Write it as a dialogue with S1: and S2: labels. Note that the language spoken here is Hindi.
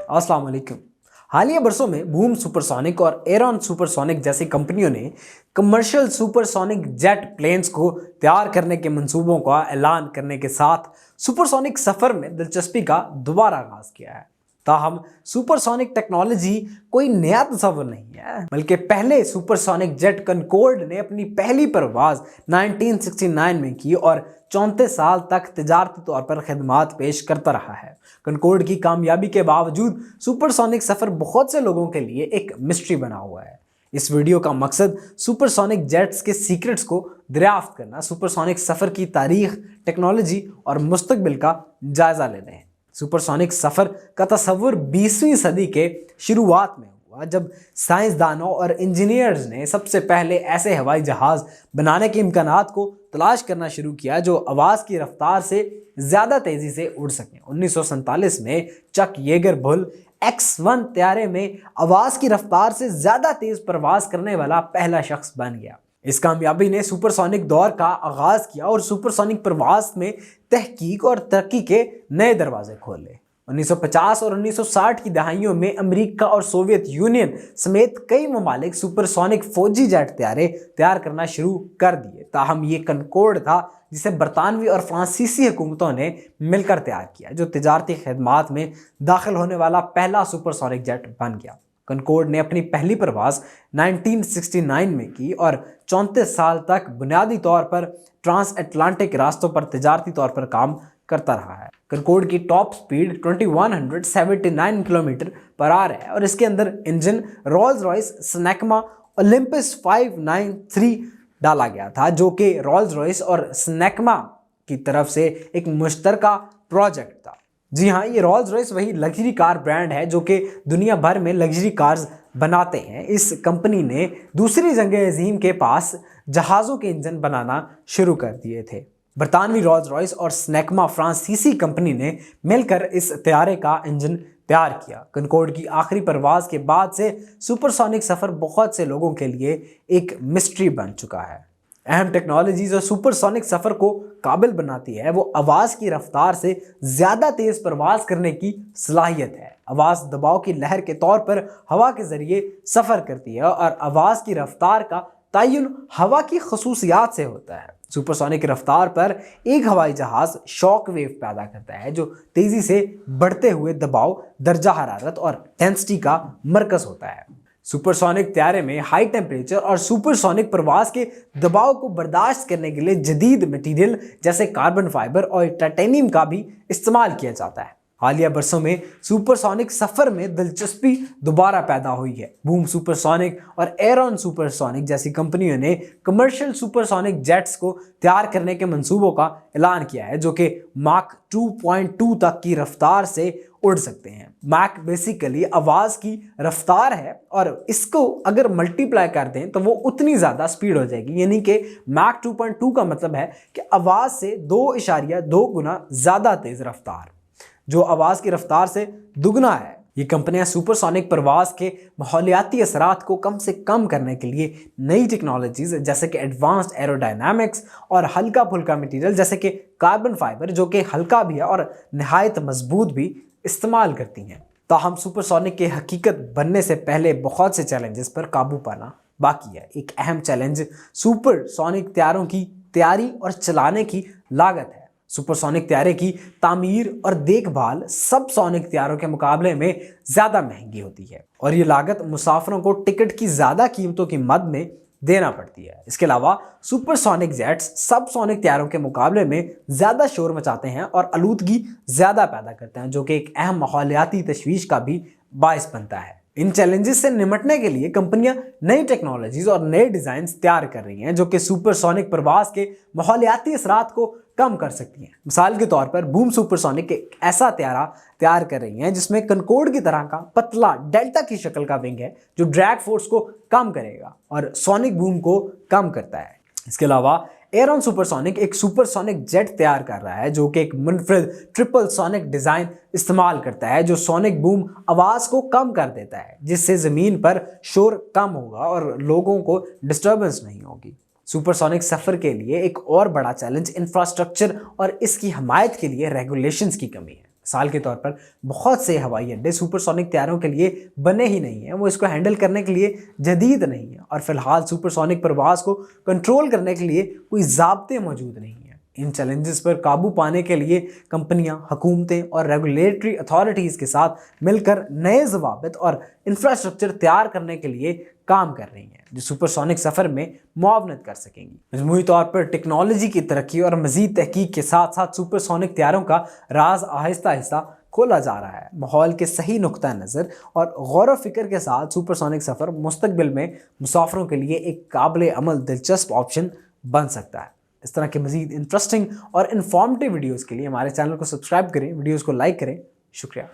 S1: अस्सलाम वालेकुम। हालिया बरसों में बूम सुपरसोनिक और एरॉन सुपरसोनिक जैसी कंपनियों ने कमर्शियल सुपरसोनिक जेट प्लेन्स को तैयार करने के मंसूबों का ऐलान करने के साथ सुपरसोनिक सफर में दिलचस्पी का दोबारा आगाज किया है। ताहम सुपरसोनिक टेक्नोलॉजी कोई नया तस्वर नहीं है, बल्कि पहले सुपरसोनिक जेट कनकॉर्ड ने अपनी पहली परवाज 1969 में की और 34 साल तक तिजारती तौर पर खिदमात पेश करता रहा है। कनकॉर्ड की कामयाबी के बावजूद सुपरसोनिक सफ़र बहुत से लोगों के लिए एक मिस्ट्री बना हुआ है। इस वीडियो का मकसद सुपरसोनिक जेट्स के सीक्रेट्स को दरियाफ्त करना, सुपरसोनिक सफ़र की तारीख, टेक्नोलॉजी और मुस्तकबिल का जायज़ा लेने हैं। सुपरसोनिक सफ़र का तस्वुर 20वीं सदी के शुरुआत में हुआ, जब साइंसदानों और इंजीनियर्स ने सबसे पहले ऐसे हवाई जहाज़ बनाने के इम्कानात को तलाश करना शुरू किया जो आवाज़ की रफ्तार से ज़्यादा तेज़ी से उड़ सकें। 1947 में चक येगर बुल X-1 तैयारे में आवाज़ की रफ्तार से ज़्यादा तेज़ परवाज करने वाला पहला शख्स बन गया। इस कामयाबी ने सुपरसोनिक दौर का आगाज़ किया और सुपरसोनिक परवाज में तहकीक और तरक्की के नए दरवाजे खोले। 1950 और 1960 की दहाइयों में अमेरिका और सोवियत यूनियन समेत कई ममालिक सुपरसोनिक फौजी जेट तैयारे तैयार करना शुरू कर दिए। ताहम ये कनकॉर्ड था जिसे बरतानवी और फ्रांसीसी हुकूमतों ने मिलकर तैयार किया, जो तिजारती खिदमात में दाखिल होने वाला पहला सुपरसोनिक जेट बन गया। कनकॉर्ड ने अपनी पहली परवाज 1969 में की और 34 साल तक बुनियादी तौर पर ट्रांस अटलांटिक रास्तों पर तिजारती तौर पर काम करता रहा है। कनकॉर्ड की top speed 2179 kilometre per hour है और इसके अंदर इंजन रोल्स रॉयस स्नेकमा ओलंपस 593 डाला गया था, जो कि रोल्स रॉयस और स्नेकमा की तरफ से एक मुश्तरका प्रोजेक्ट था। जी हाँ, ये रोल्स रॉयस वही लग्जरी कार ब्रांड है जो कि दुनिया भर में लग्जरी कार्स बनाते हैं। इस कंपनी ने दूसरी जंग अजीम के पास जहाज़ों के इंजन बनाना शुरू कर दिए थे। बरतानवी रोल्स रॉयस और स्नेकमा फ्रांसीसी कंपनी ने मिलकर इस तैयारे का इंजन तैयार किया। कनकॉर्ड की आखिरी परवाज के बाद से सुपरसोनिक सफ़र बहुत से लोगों के लिए एक मिस्ट्री बन चुका है। अहम टेक्नोलॉजी जो सुपरसोनिक सफ़र को काबिल बनाती है वो आवाज़ की रफ्तार से ज़्यादा तेज़ परवाज करने की सलाहियत है। आवाज़ दबाव की लहर के तौर पर हवा के ज़रिए सफ़र करती है और आवाज़ की रफ्तार का तयन हवा की खसूसियात से होता है। सुपरसोनिक रफ्तार पर एक हवाई जहाज़ शॉक वेव पैदा करता है जो तेज़ी से बढ़ते हुए दबाव, दर्जा हरारत और डेंसिटी का मरकज़ होता है। सुपरसोनिक तैयारे में हाई टेम्परेचर और सुपरसोनिक प्रवास के दबाव को बर्दाश्त करने के लिए जदीद मटीरियल जैसे कार्बन फाइबर और टाइटेनियम का भी इस्तेमाल किया जाता है। हालिया बरसों में सुपरसोनिक सफ़र में दिलचस्पी दोबारा पैदा हुई है। बूम सुपरसोनिक और एरॉन सुपरसोनिक जैसी कंपनियों ने कमर्शियल सुपरसोनिक जेट्स को तैयार करने के मंसूबों का ऐलान किया है, जो कि माक 2.2 तक की रफ्तार से उड़ सकते हैं। मैक बेसिकली आवाज़ की रफ्तार है और इसको अगर मल्टीप्लाई कर दें तो वो उतनी ज़्यादा स्पीड हो जाएगी, यानी कि मैक 2.2 का मतलब है कि आवाज़ से 2.2 गुना ज़्यादा तेज़ रफ्तार, जो आवाज़ की रफ्तार से दुगना है। ये कंपनियां सुपरसोनिक प्रवास के माहौलियाती असरात को कम से कम करने के लिए नई टेक्नोलॉजीज जैसे कि एडवांस्ड एरोडायनामिक्स और हल्का फुल्का मटेरियल जैसे कि कार्बन फाइबर, जो कि हल्का भी है और नहायत मजबूत भी, इस्तेमाल करती हैं। ताहम सुपरसोनिक के हकीकत बनने से पहले बहुत से चैलेंजेस पर काबू पाना बाकी है। एक अहम चैलेंज सुपरसोनिक तैयारों की तैयारी और चलाने की लागत है। सुपरसोनिक तैयारे की तामीर और देखभाल सब सोनिक तैयारों के मुकाबले में ज़्यादा महंगी होती है और ये लागत मुसाफिरों को टिकट की ज़्यादा कीमतों की मद में देना पड़ती है। इसके अलावा सुपरसोनिक जेट्स सब सोनिक तैयारों के मुकाबले में ज़्यादा शोर मचाते हैं और आलूदगी ज़्यादा पैदा करते हैं, जो कि एक अहम माहौलियाती तशवीश का भी बायस बनता है। इन चैलेंजेस से निपटने के लिए कंपनियां नई टेक्नोलॉजीज और नए डिज़ाइन तैयार कर रही हैं, जो कि सुपरसोनिक प्रवास के माहौलियाती असरात को कम कर सकती हैं। मिसाल के तौर पर बूम सुपरसोनिक एक ऐसा तैयारा तैयार कर रही हैं जिसमें कनकॉर्ड की तरह का पतला डेल्टा की शक्ल का विंग है, जो ड्रैग फोर्स को कम करेगा और सोनिक बूम को कम करता है। इसके अलावा एरॉन सुपरसोनिक एक सुपरसोनिक जेट तैयार कर रहा है जो कि एक मुनफरिद ट्रिपल सोनिक डिज़ाइन इस्तेमाल करता है, जो सोनिक बूम आवाज़ को कम कर देता है, जिससे ज़मीन पर शोर कम होगा और लोगों को डिस्टर्बेंस नहीं होगी। सुपरसोनिक सफ़र के लिए एक और बड़ा चैलेंज इंफ्रास्ट्रक्चर और इसकी हमायत के लिए रेगुलेशंस की कमी है। मिसाल के तौर पर बहुत से हवाई अड्डे सुपरसोनिक तैयारों के लिए बने ही नहीं हैं, वो इसको हैंडल करने के लिए जदीद नहीं है और फिलहाल सुपरसोनिक प्रवास को कंट्रोल करने के लिए कोई ज़ाब्ते मौजूद नहीं हैं। इन चैलेंजेस पर काबू पाने के लिए कंपनियां, हुकूमतें और रेगुलेटरी अथॉरिटीज़ के साथ मिलकर नए ज़वाबित और इंफ्रास्ट्रक्चर तैयार करने के लिए काम कर रही हैं जो सुपरसोनिक सफ़र में मुआवनत कर सकेंगी। मजमूई तौर पर टेक्नोलॉजी की तरक्की और मज़ीद तहकीक के साथ साथ सुपरसोनिक तैयारों का राज आहिस्ता आहिस्ता खोला जा रहा है। माहौल के सही नुक्ता नज़र और गौर व फिक्र के साथ सुपरसोनिक सफ़र मुस्तकबिल में मुसाफिरों के लिए एक काबिल अमल दिलचस्प ऑप्शन बन सकता है। इस तरह के मज़ीद इंटरेस्टिंग और इन्फॉर्मेटिव वीडियोज़ के लिए हमारे चैनल को सब्सक्राइब करें, वीडियोज़ को लाइक करें। शुक्रिया।